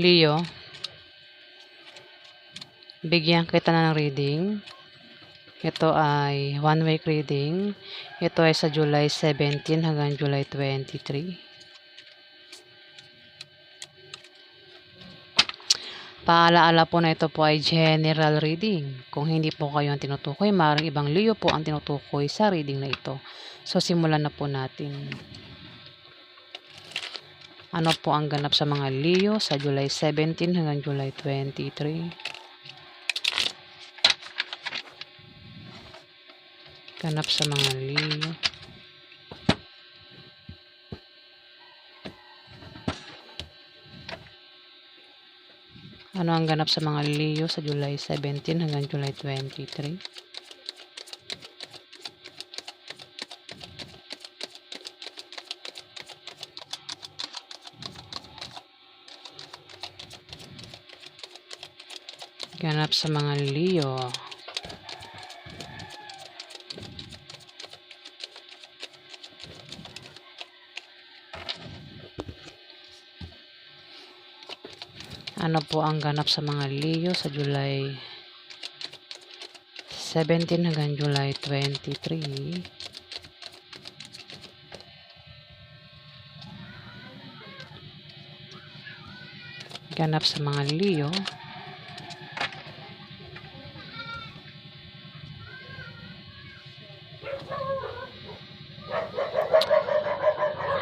Leo, bigyan kita na ng reading. Ito ay 1 week reading. Ito ay sa July 17 hanggang July 23. Paalaala po na ito po ay general reading. Kung hindi po kayo ang tinutukoy, maaaring ibang Leo po ang tinutukoy sa reading na ito. So, simulan na po natin. Ano po ang ganap sa mga Leo sa July 17 hanggang July 23? Ganap sa mga Leo. Ano ang ganap sa mga Leo sa July 17 hanggang July 23? Ganap sa mga Leo. Ano po ang ganap sa mga Leo sa July 17 hanggang July 23? Ganap sa mga Leo.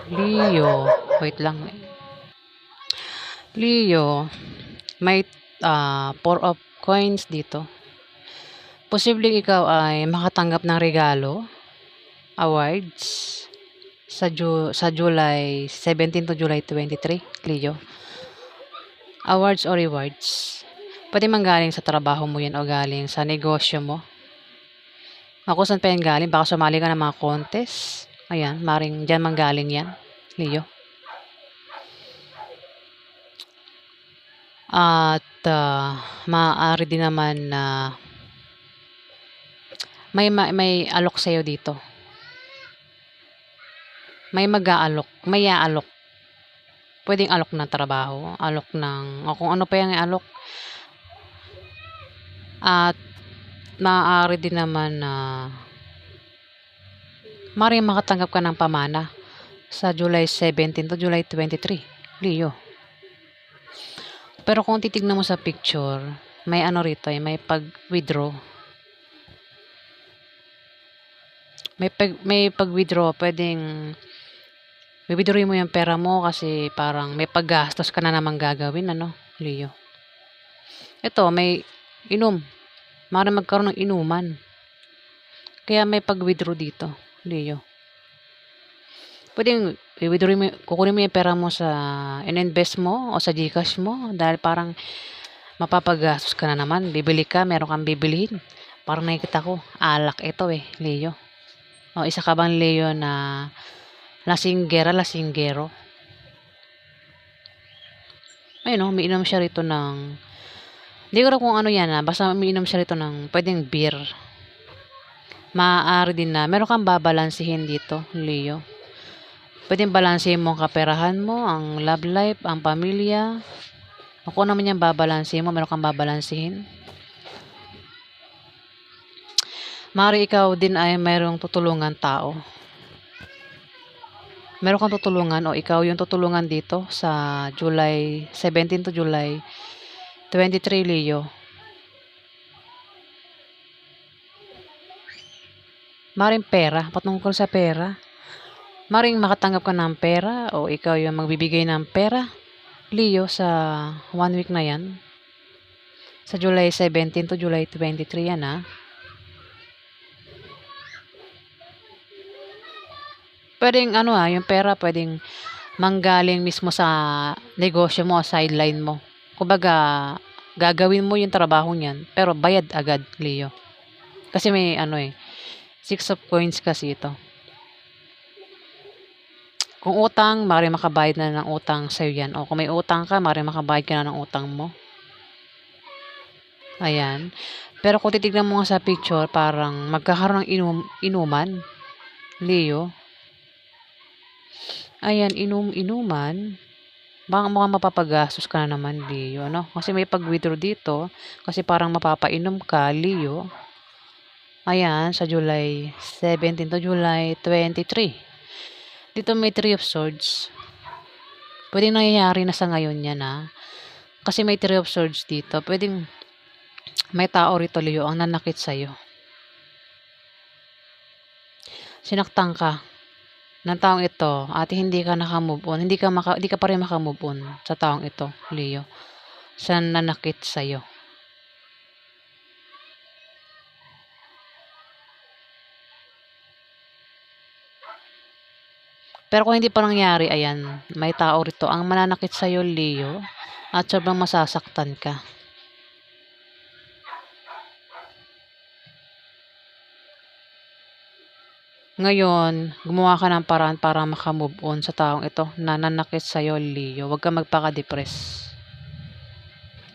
Leo, wait lang. Leo, may 4 of coins dito. Posibleng ikaw ay makatanggap ng regalo, awards, sa July 17 to July 23, Leo. Awards or rewards. Pwede manggaling sa trabaho mo yan o galing sa negosyo mo. Ako saan pa yan galing? Baka sumali ka ng mga contest. Ayan, maring dyan manggaling yan, Leo. At maaari din naman na may alok sa'yo dito. May mag-aalok, may aalok. Pwedeng alok ng trabaho, alok ng, o kung ano pa yung alok. At maaari din naman na maring makatanggap ka ng pamana sa July 17 to July 23, Leo. Pero kung titignan mo sa picture, may ano rito may pag-withdraw. May pag-withdraw, pwedeng withdraw mo yung pera mo kasi parang may paggastos ka na namang gagawin, Leo. Ito, may inom. Maaaring magkaroon ng inuman. Kaya may pag-withdraw dito, Leo. Pwedeng i-withdraw mo, kukunin mo yung pera mo sa in-invest mo o sa GCash mo dahil parang mapapagastos ka na naman. Bibili ka, meron kang bibilihin. Parang nakikita ko, alak ito Leo. O, isa ka bang Leo na lasinggero? Ayun umiinom siya rito ng, hindi ko alam kung ano yan basta umiinom siya rito ng, pwedeng beer. Maaari din na, meron kang babalansihin dito, Leo. Pwedeng balansehin mo ang kaperahan mo, ang love life, ang pamilya. O kung naman yan babalansehin mo, meron kang babalansehin. Maaari ikaw din ay mayroong tutulungan tao. Meron kang tutulungan o ikaw yung tutulungan dito sa July 17 to July 23, Leo. Maring pera, patungkol sa pera. Maring makatanggap ka ng pera o ikaw yung magbibigay ng pera, Leo, sa 1 week na yan. Sa July 17 to July 23 yan Pwedeng yung pera pwedeng manggaling mismo sa negosyo mo o sideline mo. Kumbaga, gagawin mo yung trabaho niyan, pero bayad agad, Leo. Kasi may 6 of coins kasi ito. Kung utang, maaaring makabayad na ng utang sa'yo yan. O kung may utang ka, maaaring makabayad ka na ng utang mo. Ayan. Pero kung titignan mo nga sa picture, parang magkakaroon ng inuman, Leo. Ayan, inuman. Baka mukhang mapapagastos ka na naman, Leo, ano? Kasi may pag-withdraw dito, kasi parang mapapainom ka, Leo. Ayan, sa July 17 to July 23. Dito may Three of Swords. Pwedeng nangyayari na sa ngayon yan, ha? Kasi may Three of Swords dito. Pwedeng may tao rito, Leo, ang nanakit sa'yo. Sinaktan ka ng taong ito at hindi ka naka-move on. Hindi ka pa rin maka-move on sa taong ito, Leo. Sa nanakit sa'yo. Pero kung hindi pa nangyari, ayan, may tao rito ang mananakit sa'yo, Leo, at sobrang masasaktan ka. Ngayon, gumawa ka ng paraan para maka-move on sa taong ito na nanakit sa'yo, Leo. Huwag ka magpaka-depress.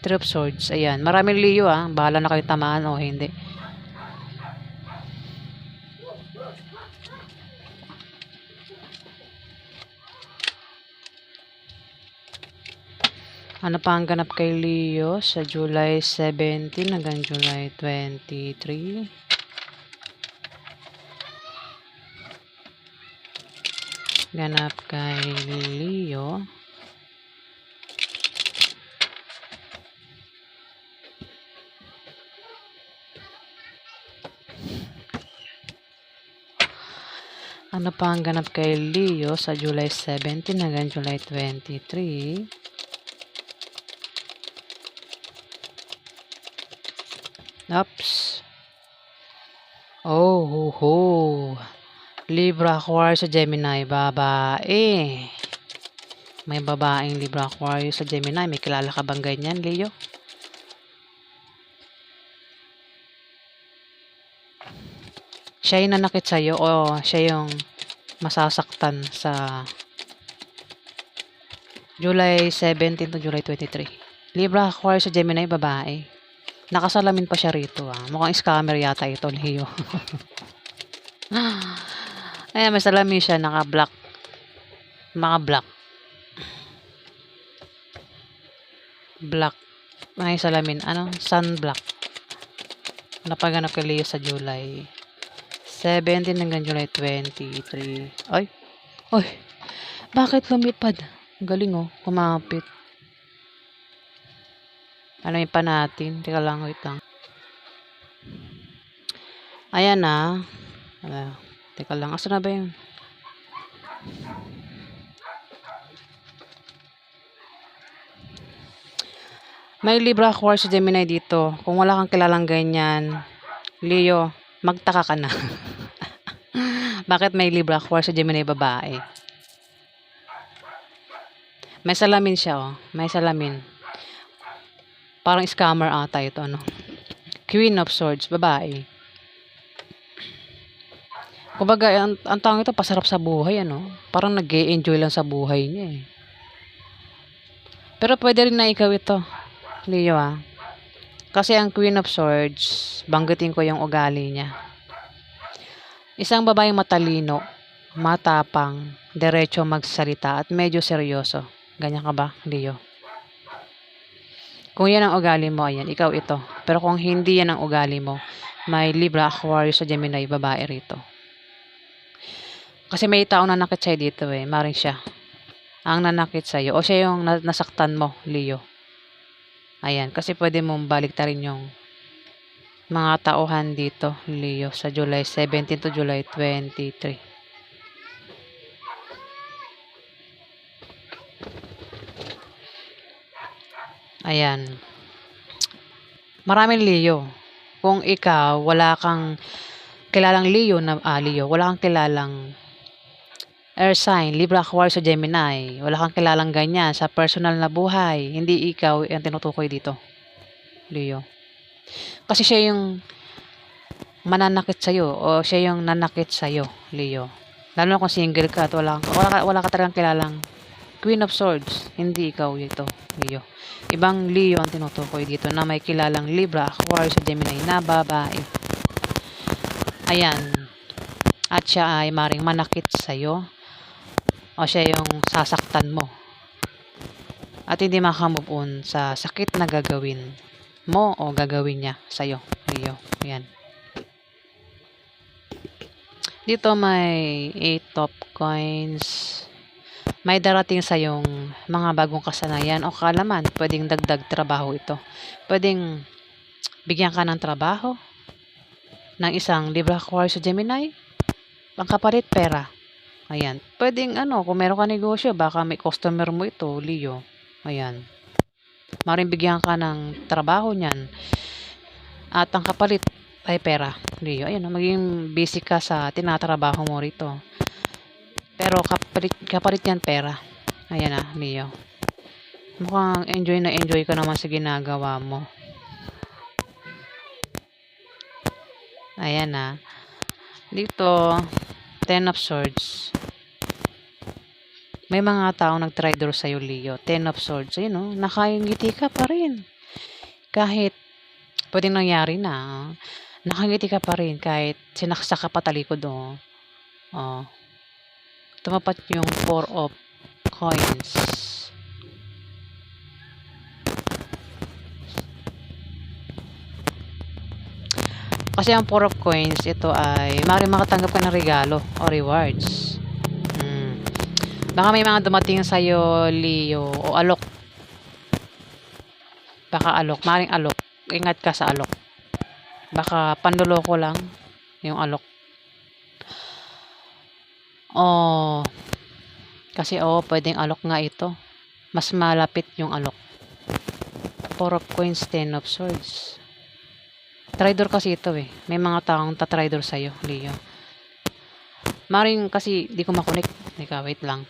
Three of Swords, ayan. Maraming Leo, bahala na kayo tamaan o hindi. Ano pa ang ganap kay Leo sa July 17 hanggang July 23? Ganap kay Leo. Ano pa ang ganap kay Leo sa July 17 hanggang July 23? Oops. Oh, ho, ho. Libra, Aquarius sa Gemini, babae. May babaeng Libra, Aquarius sa Gemini. May kilala ka bang ganyan, Leo? Siya yung nanakit sa'yo o siya yung masasaktan sa July 17 to July 23? Libra, Aquarius sa Gemini, babae. Nakasalamin pa siya rito, Mukhang scammer yata ito, Leo. Ayan, may salamin siya, naka-black. Naka-black. Black. May salamin. Ano? Sun black. Napaganap kay Leo sa July 17 hanggang July 23. Ay! Ay! Bakit lumipad? Galing, kumapit. Ano yung pa natin? Teka lang, wait lang. Ayan na. Teka lang. Asa na ba yun? May Libra, Aquarius, Gemini dito. Kung wala kang kilalang ganyan, Leo, magtaka ka na. Bakit may Libra, Aquarius, Gemini, babae? May salamin siya, May salamin. Parang scammer ata ito, Queen of Swords, babae. Kumbaga, ang tawag ito, pasarap sa buhay, Parang nag-e-enjoy lang sa buhay niya, Pero pwede rin na ikaw ito, Leo, Kasi ang Queen of Swords, banggitin ko yung ugali niya. Isang babaeng matalino, matapang, diretso magsalita, at medyo seryoso. Ganyan ka ba, Leo? Kung yan ang ugali mo, ayan, ikaw ito. Pero kung hindi yan ang ugali mo, may Libra, Aquarius, sa Gemini, babae rito. Kasi may taong nanakit sa'yo dito, Maring siya ang nanakit sa'yo. O siya yung nasaktan mo, Leo. Ayan, kasi pwede mong baliktarin yung mga tauhan dito, Leo, sa July 17 to July 23. Ayan. Maraming Leo. Kung ikaw, wala kang kilalang Leo wala kang kilalang air sign, Libra, Aquarius, o Gemini, wala kang kilalang ganyan sa personal na buhay, hindi ikaw ang tinutukoy dito, Leo. Kasi siya yung mananakit sa'yo o siya yung nanakit sa'yo, Leo. Lalo na kung single ka at wala ka talagang kilalang Queen of Swords, hindi ikaw ito, Leo. Ibang Leo ang tinutukoy dito na may kilalang Libra, Aquarius, o Gemini na babae. Ayan. At siya ay maring manakit sa'yo o siya yung sasaktan mo. at hindi maka-move on sa sakit na gagawin mo o gagawin niya sa'yo, Leo. Ayan. Dito may 8 top coins. May darating sa yung mga bagong kasanayan o kaalaman. Pwedeng dagdag trabaho ito. Pwedeng bigyan ka ng trabaho ng isang Libra Aquarius sa Gemini. Pangkapalit pera. Ayan. Pwedeng kung meron ka negosyo, baka may customer mo ito, Leo. Ayan. Maring bigyan ka ng trabaho niyan. At ang kapalit ay pera, Leo. Ayan, maging busy ka sa tinatrabaho mo rito. Pero kapalit yan pera. Ayan Leo. Mukhang enjoy ka naman sa ginagawa mo. Ayan Dito, 10 of Swords. May mga taong nag-traitor sa'yo, Leo. 10 of Swords. Ayun nakangiti ka pa rin. Kahit pwedeng nangyari na. Nakangiti ka pa rin kahit sinaksak ka pa talikod. Tumapat yung 4 of Coins. Kasi ang 4 of Coins, ito ay maaaring makatanggap ka ng regalo o rewards. Baka may mga dumating sa'yo, Leo, o alok. Baka alok, maaaring alok. Ingat ka sa alok. Baka panloloko lang yung alok. Kasi pwedeng alok nga ito. Mas malapit yung alok. 4 of Coins, 10 of Swords. Traitor kasi ito May mga taong tatraitor sa'yo, Leo. Maring kasi di ko makonect. Teka, wait lang.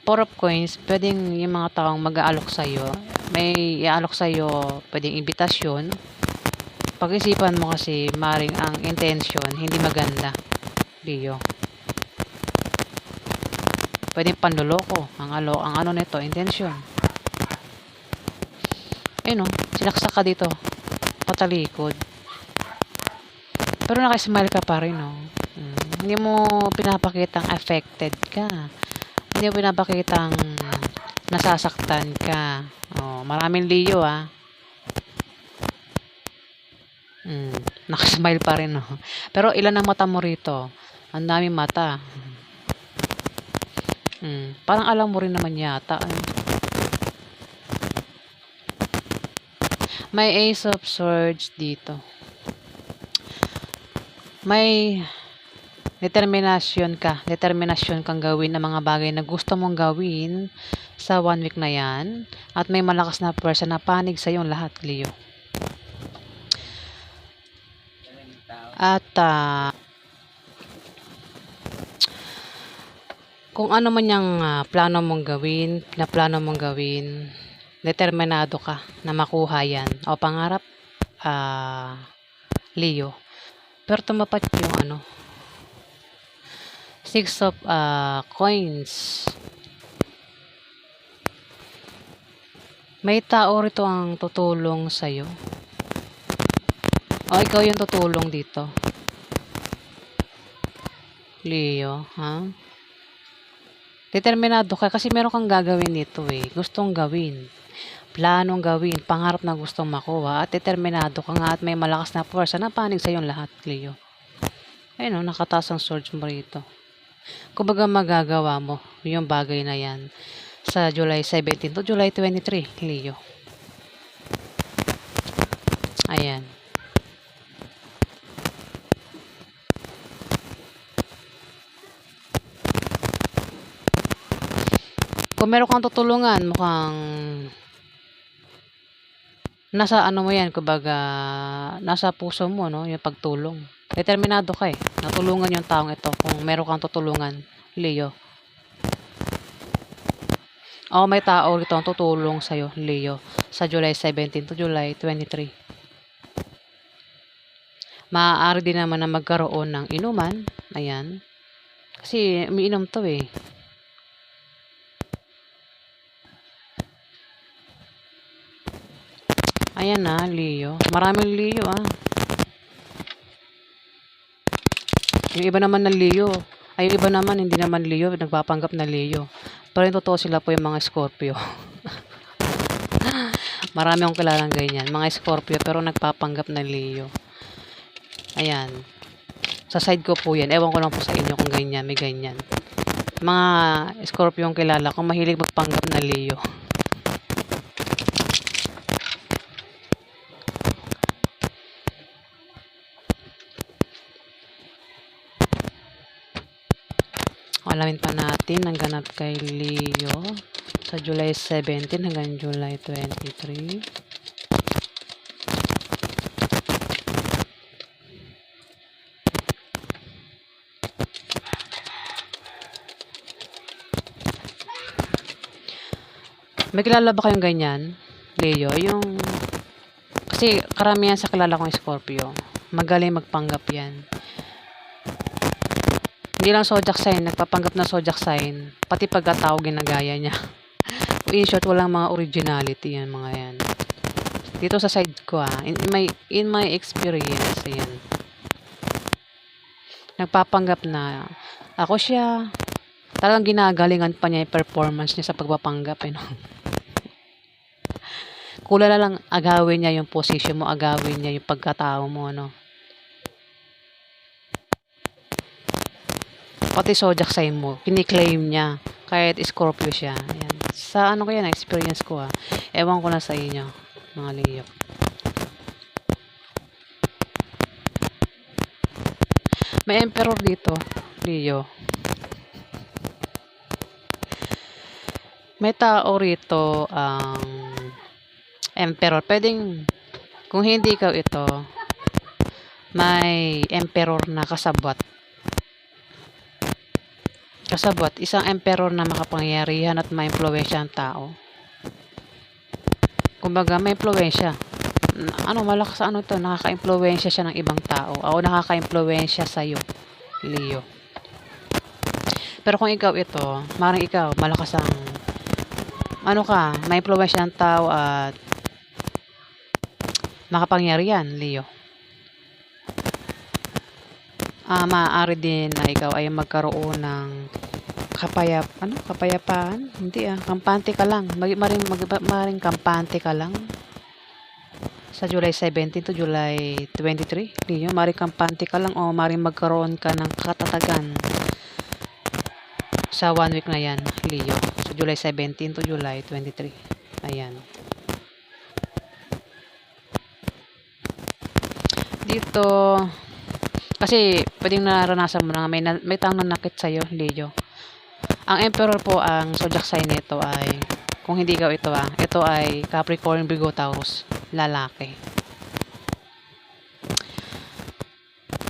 4 of Coins, pwedeng yung mga taong mag-aalok sa'yo. May iaalok sa'yo, pwedeng imbitasyon. Pag-isipan mo kasi maring ang intention hindi maganda, Leo. Pwedeng panloloko ang ano nito, intention. Sinaksak ka dito patalikod. Pero nakismile ka pa rin Hindi mo pinapakitang affected ka. Hindi mo pinapakitang nasasaktan ka. Maraming Leo nakasmile pa rin Pero ilan ang mata mo rito? Ang daming mata. Parang alam mo rin naman yata. May Ace of Swords dito. May determinasyon kang gawin ang mga bagay na gusto mong gawin sa 1 week na yan. At may malakas na person na panig sa iyong lahat, Leo. At kung ano man yung plano mong gawin, determinado ka na makuha yan o pangarap, Leo. Pero tumapat yung 6 of Coins. May tao rito ang tutulong sa'yo o ikaw yung tutulong dito, Leo. Determinado ka kasi meron kang gagawin dito gustong gawin, planong gawin, pangarap na gustong makuha, at determinado ka nga at may malakas na force na panig sa iyong lahat, Leo. Ayun nakataas ang swords mo rito. Kumbaga magagawa mo yung bagay na yan sa July 17 to July 23, Leo. Ayan. Kung meron kang tutulungan, mukhang nasa mo yan, kumbaga nasa puso mo yung pagtulong. Determinado ka natulungan yung taong ito kung meron kang tutulungan, Leo. May tao rito ang tutulong sa'yo, Leo, sa July 17 to July 23. Maaari din naman na magkaroon ng inuman. Ayan. Kasi umiinom to Ayan Leo. Maraming Leo Yung iba naman na Leo. Yung iba naman hindi naman Leo, nagpapanggap na Leo. Pero yung totoo sila po yung mga Scorpio. Marami akong kilalang ganyan. Mga Scorpio pero nagpapanggap na Leo. Ayan. Sa side ko po yan. Ewan ko lang po sa inyo kung ganyan. May ganyan. Mga Scorpio yung kilala ko. Mahilig magpanggap na Leo. Alamin pa natin ang ganap kay Leo sa July 17 hanggang July 23. May kilala ba kayong ganyan, Leo? Yung, kasi karamihan sa kilala kong Scorpio, magaling magpanggap yan. Hindi lang zodiac sign, nagpapanggap na zodiac sign, pati pagkatao ginagaya niya. In short, walang mga originality yan, mga yan. Dito sa side ko in my experience, yan. Nagpapanggap na ako siya. Talagang ginagalingan pa niya yung performance niya sa pagpapanggap, no? Kulala lang agawin niya yung position mo, agawin niya yung pagkatao mo, no? Pati zodiac sign mo, kiniklaim niya. Kahit Scorpio siya. Ayan. Sa ano ko yan, experience ko Ewan ko na sa inyo, mga Leo. May emperor dito, Leo. May tao rito ang emperor. Pwedeng, kung hindi ikaw ito, may emperor na kasabwat. Kasabwat, isang emperor na makapangyarihan at ma-impluwensya ang tao. Kumbaga, may impluwensya. Malakas to, nakaka-impluwensya siya ng ibang tao. O nakaka-impluwensya sa'yo, Leo. Pero kung ikaw ito, maring ikaw, malakas ang, may impluwensya ng tao at makapangyarihan, Leo. Maaari din na ikaw ay magkaroon ng kapayapaan? Hindi kampante ka lang. Maring kampante ka lang. Sa July 17 to July 23, Leo, maring kampante ka lang o maring magkaroon ka ng katatagan. Sa 1 week na yan, Leo. Sa July 17 to July 23. Ayan. Dito, kasi pwedeng naranasan mo na may taong nanakit sa'yo, Leo. Ang emperor po, ang zodiac sign nito ay, kung hindi ikaw ito ito ay Capricorn, Virgo, Taurus, lalaki.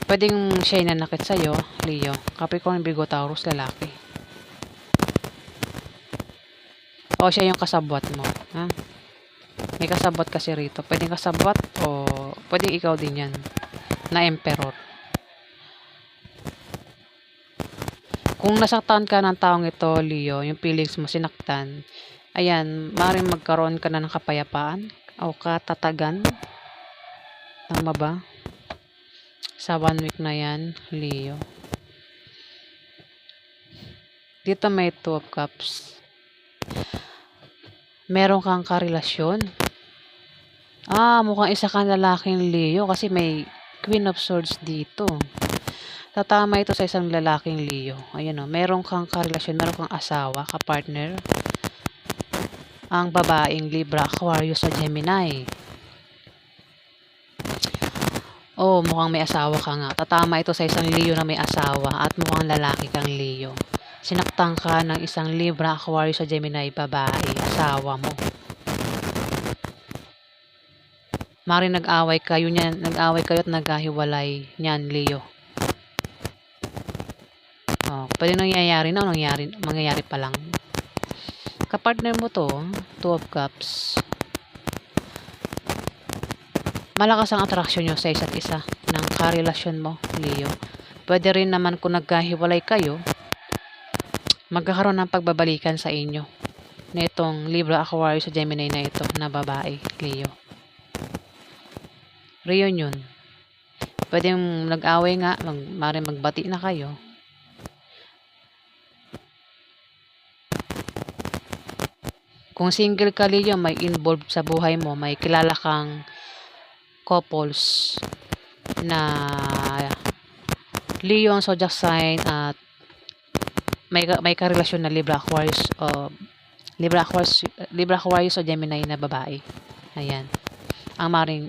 Pwedeng siya yung nanakit sa'yo, Leo. Capricorn, Virgo, Taurus, lalaki. O siya yung kasabwat mo. May kasabwat kasi rito. Pwedeng kasabwat o pwedeng ikaw din yan na emperor. Kung nasaktan ka ng taong ito, Leo, yung feelings mo sinaktan, ayan, maaaring magkaroon ka na ng kapayapaan o katatagan. Tama ba? Sa 1 week na yan, Leo. Dito may 2 of Cups. Meron kang karelasyon. Mukhang isa kang lalaking Leo kasi may Queen of Swords dito. Tatama ito sa isang lalaking Leo. Ayan meron kang karelasyon, meron kang asawa, kapartner. Ang babaeng Libra, Aquarius sa Gemini. Mukhang may asawa ka nga. Tatama ito sa isang Leo na may asawa at mukhang lalaki kang Leo. Sinaktan ka ng isang Libra, Aquarius sa Gemini, babae, asawa mo. Maring nag-away kayo at nagkahiwalay niyan, Leo. Pwede nangyayari na o mangyayari pa lang. Kapartner mo to, 2 of Cups. Malakas ang attraction nyo sa isa't isa ng karelasyon mo, Leo. Pwede rin naman kung nagkahiwalay kayo, magkakaroon ng pagbabalikan sa inyo na itong Libra, Aquarius sa Gemini na ito na babae, Leo. Reunion. Pwede nag-away nga, maaaring magbati na kayo. Kung single ka, Leo, may involved sa buhay mo, may kilala kang couples na Leo ang zodiac sign at may karelasyon na Libra Aquarius o Libra Aquarius o Gemini na babae. Ayan. Ang maring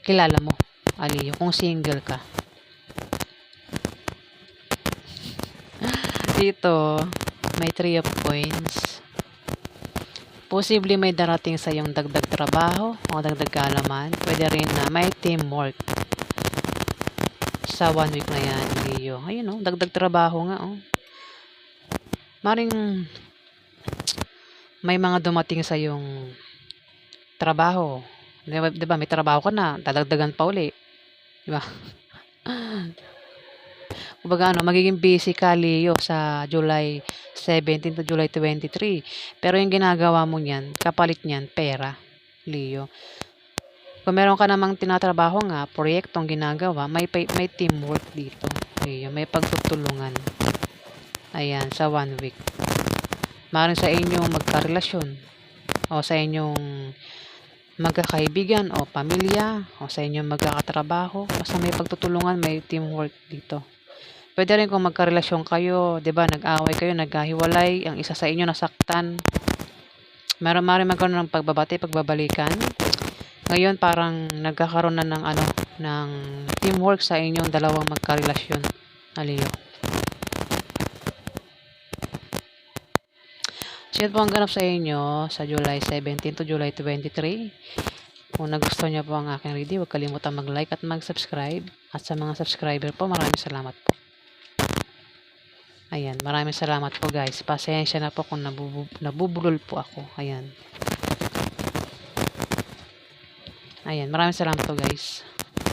kilala mo, Leo, kung single ka. Dito, may 3 of coins. Posible may darating sa yung dagdag trabaho o dagdag kaalaman. Pwede rin na may teamwork sa 1 week na yan, Leo. Ayun, oh, dagdag trabaho nga, oh. Maring may mga dumating sa yung trabaho. Diba, may trabaho ka na, dadagdagan pa uli. Diba? Kumbaga magiging busy ka, Leo, sa July 17 to July 23. Pero yung ginagawa mo niyan, kapalit niyan, pera, Leo. Kung meron ka namang tinatrabaho nga, proyektong ginagawa, may teamwork dito, Leo. May pagtutulungan. Ayan, sa 1 week. Maaaring sa inyong magkarelasyon, o sa inyong magkakaibigan, o pamilya, o sa inyong magkakatrabaho. Basta may pagtutulungan, may teamwork dito. Pwede rin kung magkarelasyon kayo, 'di ba? Nag-away kayo, nagkahiwalay, ang isa sa inyo nasaktan. Maaaring magkaroon ng pagbabalikan. Ngayon parang nagkakaroon na ng teamwork sa inyong dalawang magkarelasyon, Leo. So yun po ang ganap sa inyo sa July 17 to July 23. Kung nagustuhan niyo po ang aking reading, huwag kalimutan mag-like at mag-subscribe. At sa mga subscriber po, maraming salamat po. Ayan, maraming salamat po, guys. Pasensya na po kung nabubulol po ako. Ayan. Ayan, maraming salamat po, guys.